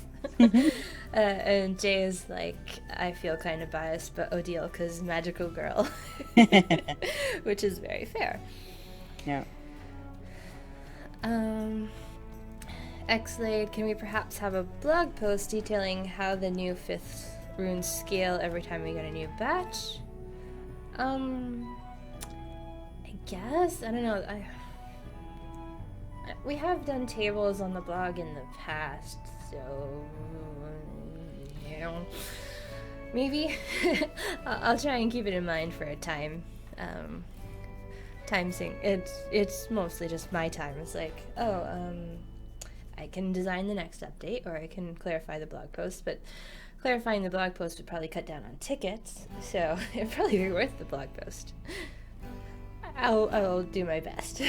And Jay is like, I feel kind of biased, but Odile because magical girl, which is very fair. Yeah. Xlade, can we perhaps have a blog post detailing how the new 5th runes scale every time we get a new batch? I guess, I don't know. We have done tables on the blog in the past, so you know, maybe I'll try and keep it in mind for a time. Time sync. It's mostly just my time. It's like, I can design the next update, or I can clarify the blog post. But clarifying the blog post would probably cut down on tickets, so it'd probably be worth the blog post. I'll do my best.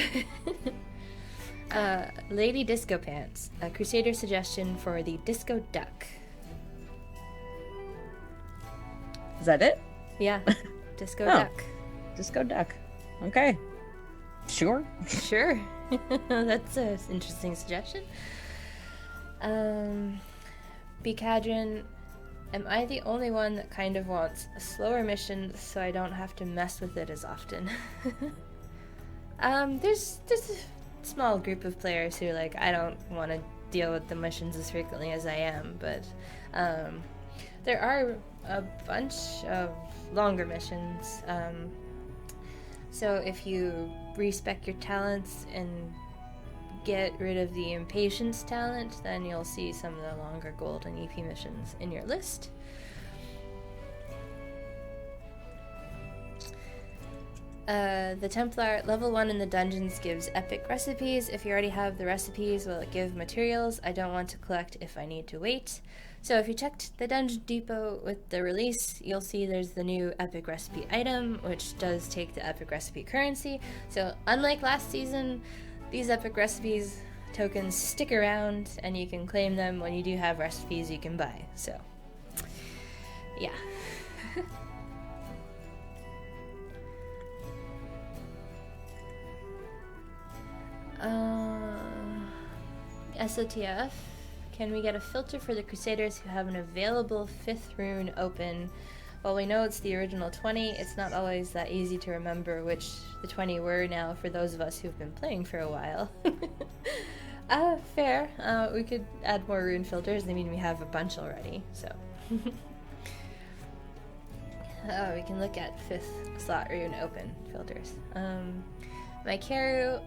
Lady Disco Pants, a Crusader suggestion for the Disco Duck. Is that it? Yeah, Disco Duck. Disco Duck. Okay. Sure. Sure. That's an interesting suggestion. Bcadron, am I the only one that kind of wants a slower mission so I don't have to mess with it as often? There's a small group of players who like, I don't want to deal with the missions as frequently as I am, but there are a bunch of longer missions. So if you respec your talents and get rid of the impatience talent, then you'll see some of the longer gold and EP missions in your list. The Templar level 1 in the dungeons gives epic recipes. If you already have the recipes, will it give materials? I don't want to collect if I need to wait. So if you checked the Dungeon Depot with the release, you'll see there's the new epic recipe item, which does take the epic recipe currency. So unlike last season, these epic recipes tokens stick around, and you can claim them when you do have recipes you can buy. So, yeah. SOTF, can we get a filter for the Crusaders who have an available 5th rune open? While we know it's the original 20, it's not always that easy to remember which the 20 were now for those of us who've been playing for a while. Fair. We could add more rune filters. I mean, we have a bunch already, so. Oh, we can look at 5th slot rune open filters. My Karu,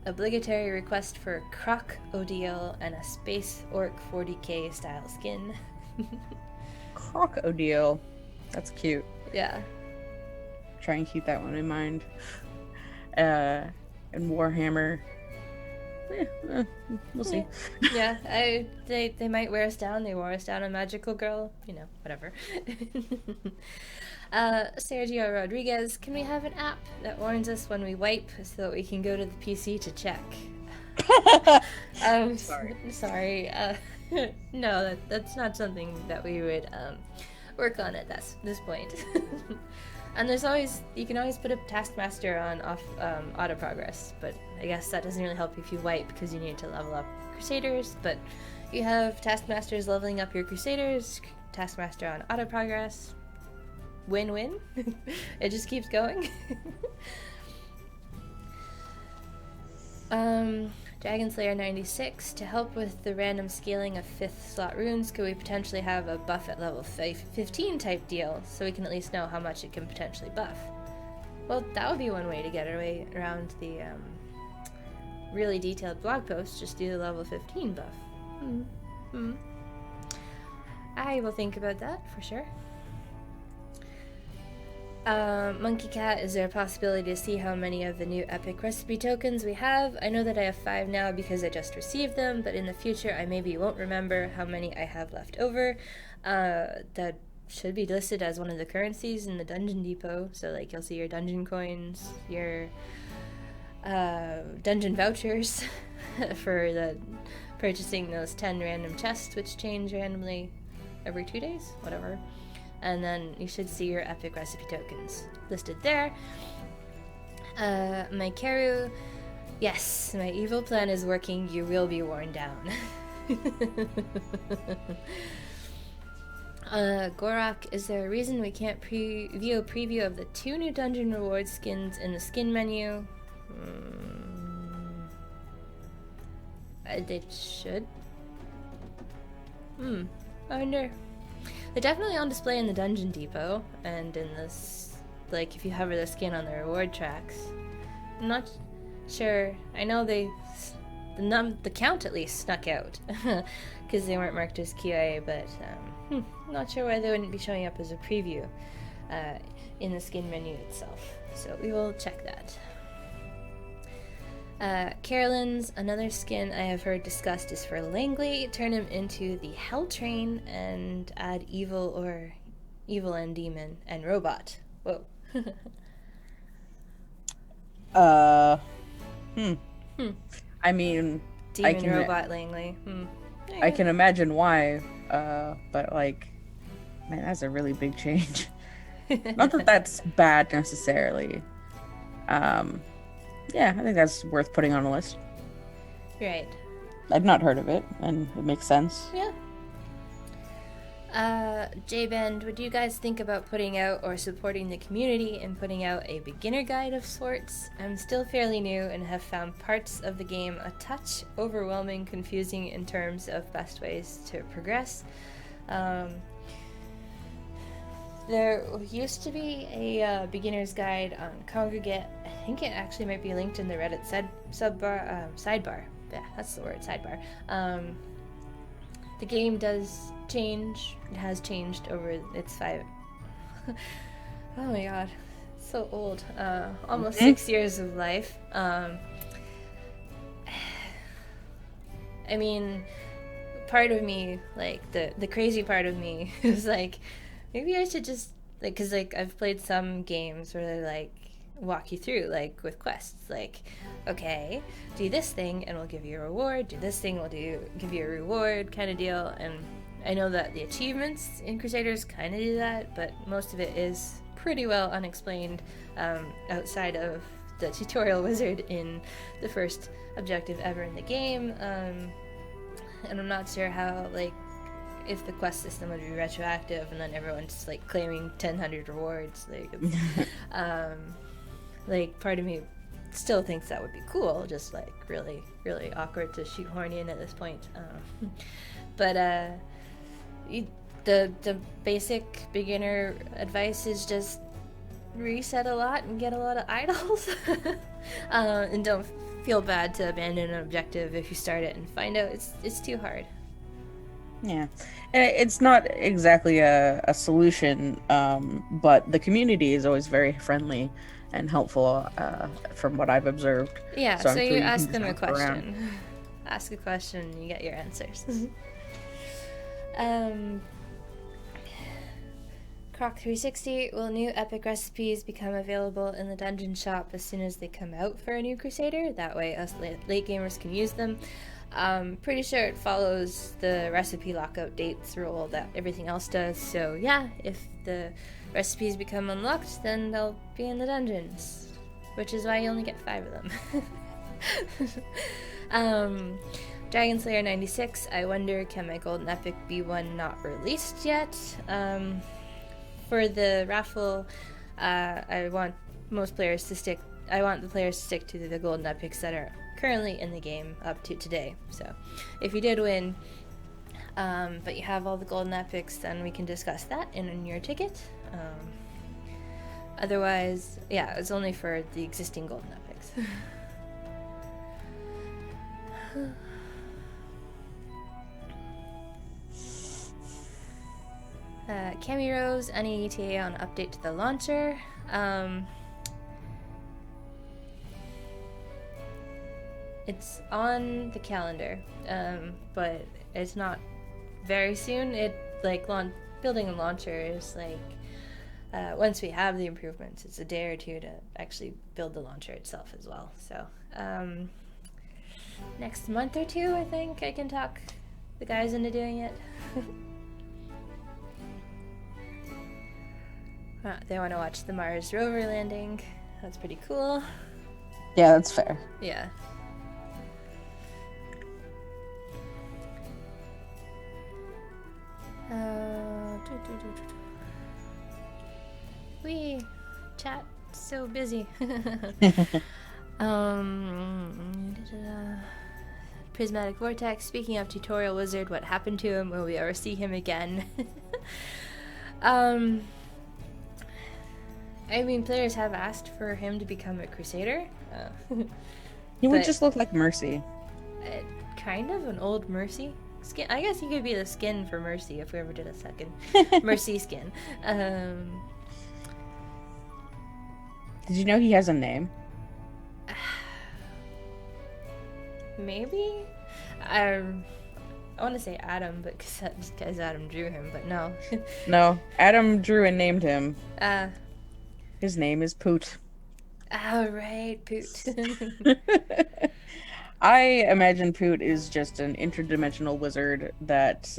obligatory request for Croc Odile and a Space Orc 40k style skin. Crocodile. That's cute. Yeah. Try and keep that one in mind. And Warhammer. We'll see. Yeah, they might wear us down. They wore us down on Magical Girl. You know, whatever. Sergio Rodriguez, can we have an app that warns us when we wipe so that we can go to the PC to check? Sorry. No, that's not something that we would work on at this point. And you can always put a taskmaster on auto progress, but I guess that doesn't really help if you wipe because you need to level up Crusaders. But you have taskmasters leveling up your Crusaders, taskmaster on auto progress. Win-win. It just keeps going. Dragon Slayer 96, to help with the random scaling of 5th slot runes, could we potentially have a buff at level 15 type deal, so we can at least know how much it can potentially buff? Well, that would be one way to get our way around the really detailed blog post, just do the level 15 buff. I will think about that, for sure. Monkey Cat, is there a possibility to see how many of the new epic recipe tokens we have? I know that I have 5 now because I just received them, but in the future I maybe won't remember how many I have left over. That should be listed as one of the currencies in the dungeon depot, so like you'll see your dungeon coins, your dungeon vouchers for the purchasing those 10 random chests which change randomly every 2 days, whatever. And then you should see your epic recipe tokens listed there. My Karu, yes, my evil plan is working. You will be worn down. Gorak, is there a reason we can't view a preview of the 2 new dungeon reward skins in the skin menu? They should. I wonder. They're definitely on display in the Dungeon Depot, and in this, like, if you hover the skin on the reward tracks. I'm not sure. I know the count at least snuck out, because they weren't marked as QA, but I'm not sure why they wouldn't be showing up as a preview in the skin menu itself. So we will check that. Carolyn's, another skin I have heard discussed is for Langley. Turn him into the Hell Train and add evil and demon and robot. Whoa. I mean, Demon robot Langley. I can imagine why, but like, man, that's a really big change. Not that that's bad necessarily. Yeah, I think that's worth putting on a list. Right. I've not heard of it, and it makes sense. Yeah. J-Bend, would you guys think about putting out or supporting the community and putting out a beginner guide of sorts? I'm still fairly new and have found parts of the game a touch overwhelming, confusing in terms of best ways to progress. There used to be a beginner's guide on Congregate. I think it actually might be linked in the Reddit sidebar. Yeah, that's the word, sidebar. The game does change. It has changed over its 5... Oh my god. So old. Almost 6 years of life. I mean, part of me, like, the crazy part of me is like, maybe I should just, like, because, like, I've played some games where they, like, walk you through, like, with quests. Like, okay, do this thing and we'll give you a reward. Do this thing, we'll give you a reward kind of deal. And I know that the achievements in Crusaders kind of do that, but most of it is pretty well unexplained outside of the tutorial wizard in the first objective ever in the game. And I'm not sure how, like, if the quest system would be retroactive and then everyone's like claiming 1,000 rewards, like, it's, like, part of me still thinks that would be cool, just like really, really awkward to shoehorn in at this point. But the basic beginner advice is just reset a lot and get a lot of idols. And don't feel bad to abandon an objective if you start it and find out it's too hard. Yeah, and it's not exactly a solution, but the community is always very friendly and helpful, from what I've observed. Yeah, so you ask can them a just ask around. question. Ask a question and you get your answers. Croc 360, will new epic recipes become available in the dungeon shop as soon as they come out for a new Crusader? That way us late gamers can use them. Pretty sure it follows the recipe lockout dates rule that everything else does, so yeah, if the recipes become unlocked, then they'll be in the dungeons, which is why you only get 5 of them. Dragon Slayer 96, I wonder, can my golden epic be one not released yet? For the raffle, I want the players to stick to the golden epics that are currently in the game up to today. So if you did win, but you have all the golden epics, then we can discuss that in your ticket. Otherwise, yeah, it's only for the existing golden epics. Cami Rose, any ETA on update to the launcher? It's on the calendar, but it's not very soon. Building a launcher is once we have the improvements, it's a day or two to actually build the launcher itself as well. So next month or two, I think I can talk the guys into doing it. They want to watch the Mars rover landing. That's pretty cool. Yeah, that's fair. Yeah. We chat so busy. Prismatic Vortex, speaking of Tutorial Wizard, what happened to him? Will we ever see him again? I mean, players have asked for him to become a Crusader. He would just look like Mercy. Kind of an old Mercy skin. I guess he could be the skin for Mercy if we ever did a second Mercy skin. Did you know he has a name? Maybe? I want to say Adam, but because Adam drew him, but no. No, Adam drew and named him. His name is Poot. Oh, right, Poot. I imagine Poot is just an interdimensional wizard that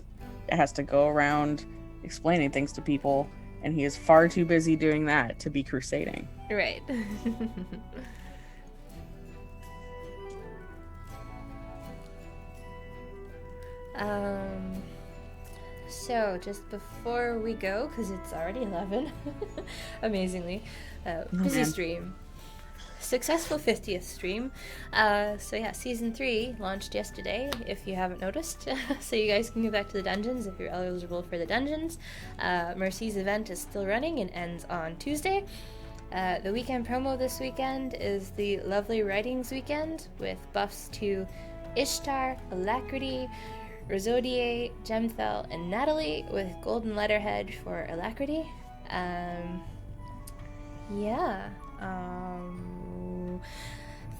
has to go around explaining things to people, and he is far too busy doing that to be crusading. Right. So just before we go, because it's already 11, amazingly, busy stream. Successful 50th stream. So yeah, Season 3 launched yesterday, if you haven't noticed. So you guys can go back to the dungeons if you're eligible for the dungeons. Mercy's event is still running and ends on Tuesday. The weekend promo this weekend is the Lovely Writings Weekend with buffs to Ishtar, Alacrity, Rosodier, Gemthel, and Natalie with golden letterhead for Alacrity.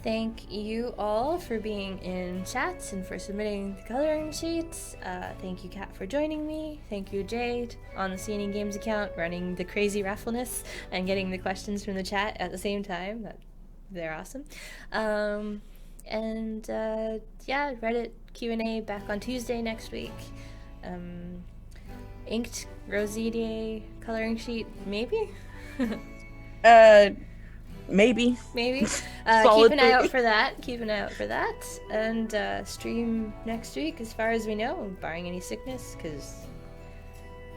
Thank you all for being in chats and for submitting the coloring sheets. Thank you, Kat, for joining me. Thank you, Jade, on the CNN Games account, running the crazy raffleness and getting the questions from the chat at the same time. They're awesome. Reddit Q&A back on Tuesday next week. Inked Rosodier coloring sheet, maybe? Maybe. Keep an eye out for that. And stream next week, as far as we know, barring any sickness, because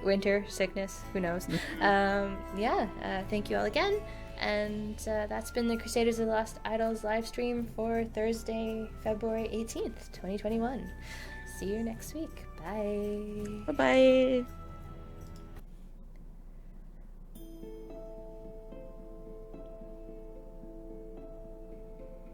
winter sickness, who knows. Thank you all again. And that's been the Crusaders of the Lost Idols live stream for Thursday, February 18th, 2021. See you next week. Bye. Bye-bye.